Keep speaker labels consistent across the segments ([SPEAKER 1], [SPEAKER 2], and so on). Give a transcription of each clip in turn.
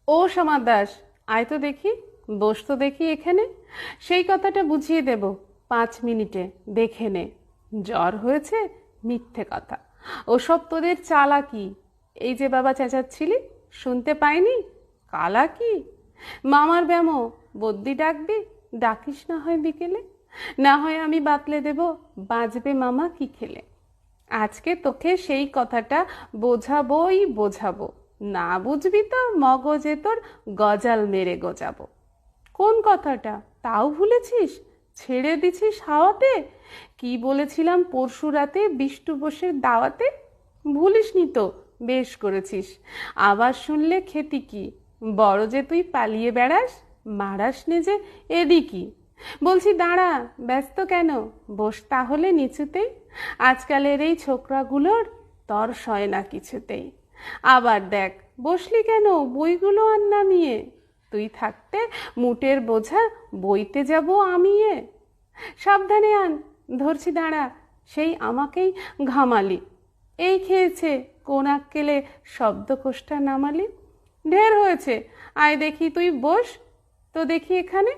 [SPEAKER 1] ও সমাদ দাস, আয় তো দেখি, বস তো দেখি এখানে। সেই কথাটা বুঝিয়ে দেব 5 মিনিটে, দেখে নে। জ্বর হয়েছে, মিথ্যে কথা। ওসব তোদের চালাকি। এই যে বাবা চেঁচাচ্ছিলি, শুনতে পাইনি? কালাকি। মামার ব্যামো, বদ্যি ডাকবি, ডাকিস না হয় বিকেলে। না হয় আমি বাতলে দেব, বাজবে মামা কি খেলে। আজকে তোকে সেই কথাটা বোঝাবোই বোঝাবো। না বুঝবি তো মগজে তোর গজাল মেরে গোজাবো। কোন কথাটা তাও ভুলেছিস? ছেড়ে দিছিস হাওয়াতে? কি বলেছিলাম পরশু রাতে বিষ্টু বোসের দাওয়াতে? ভুলিসনি তো? বেশ করেছিস। আবার শুনলে খেতি কি? বড় যে তুই পালিয়ে বেড়াস, মারাস নে যে এদিকই। বলছি দাঁড়া, ব্যস্ত কেন? বস তাহলে নিচুতেই। আজকালের এই ছোকরাগুলোর তর সয় না কিছুতেই। আবার দেখ, বসলি কেন বইগুলো আর নামিয়ে? তুই থাকতে মুটের বোঝা বইতে যাব আমিয়ে। সাবধানে আন, ধরছি দাঁড়া। সেই আমাকেই ঘামালি। এই খেয়েছে কোন আক্কেলে শব্দকোষটা নামালি? ঢের হয়েছে, আয় দেখি তুই বস তো দেখি এখানে।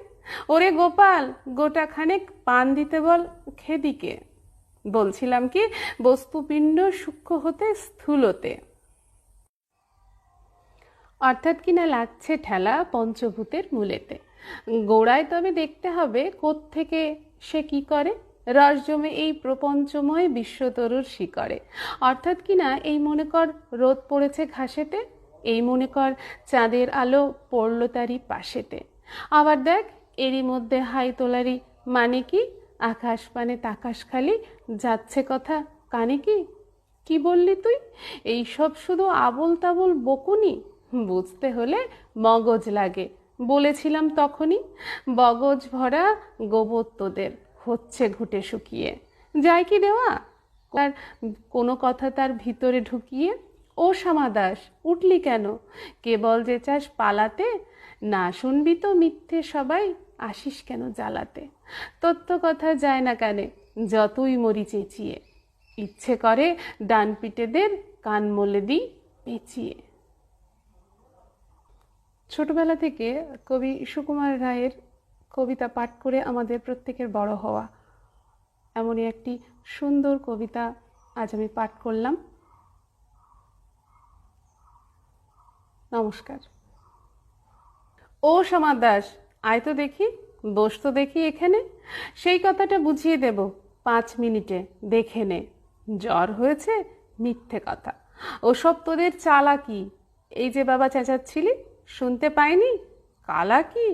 [SPEAKER 1] ওরে গোপাল, গোটা খানেক পান দিতে বল খেদিকে। বলছিলাম কি, বস্তুপিণ্ড সূক্ষ্ম হতে স্থূলতে। অর্থাৎ কিনা লাগছে ঠেলা পঞ্চভূতের মূলেতে। গোড়ায় তবে দেখতে হবে কোত্থেকে সে কি করে রস জমে এই প্রপঞ্চময় বিশ্বতরুর শিকড়ে। অর্থাৎ কিনা এই মনে কর রোদ পড়েছে ঘাসেতে, এই মনে কর চাঁদের আলো পড়লো তারই পাশেতে। আবার দেখ, এরই মধ্যে হাই তোলারি মানে কি? আকাশ পানে তাকাশ খালি, যাচ্ছে কথা কানে কি? কি বললি তুই? এইসব শুধু আবোল তাবোল বকুনি। বুঝতে হলে মগজ লাগে, বলেছিলাম তখনই। বগজ ভরা গোবর তোদের, হচ্ছে ঘুটে শুকিয়ে। যায় কি দেওয়া তার কোনো কথা তার ভিতরে ঢুকিয়ে? ও শ্যামা দাস, উঠলি কেন? কেবল যে চাস পালাতে, না শুনবি তো মিথ্যে সবাই, আসিস কেন জ্বালাতে? তত্ত্ব কথা যায় না কানে, যতই মরি চেঁচিয়ে। ইচ্ছে করে ডান পিটেদের কান মলে দিই পেঁচিয়ে। ছোটবেলা থেকে কবি সুকুমার রায়ের কবিতা পাঠ করে আমাদের প্রত্যেকের বড় হওয়া, এমনই একটি সুন্দর কবিতা আজ আমি পাঠ করলাম। নমস্কার। ও সমাদ দাস, আয় তো দেখি, বস তো দেখি এখানে। সেই কথাটা বুঝিয়ে দেব 5 মিনিটে, দেখে নে। জ্বর হয়েছে, মিথ্যে কথা। ওসব তোদের চালাকি। এই যে বাবা চেঁচাচ্ছিলি, শুনতে পাইনি? কালাকি।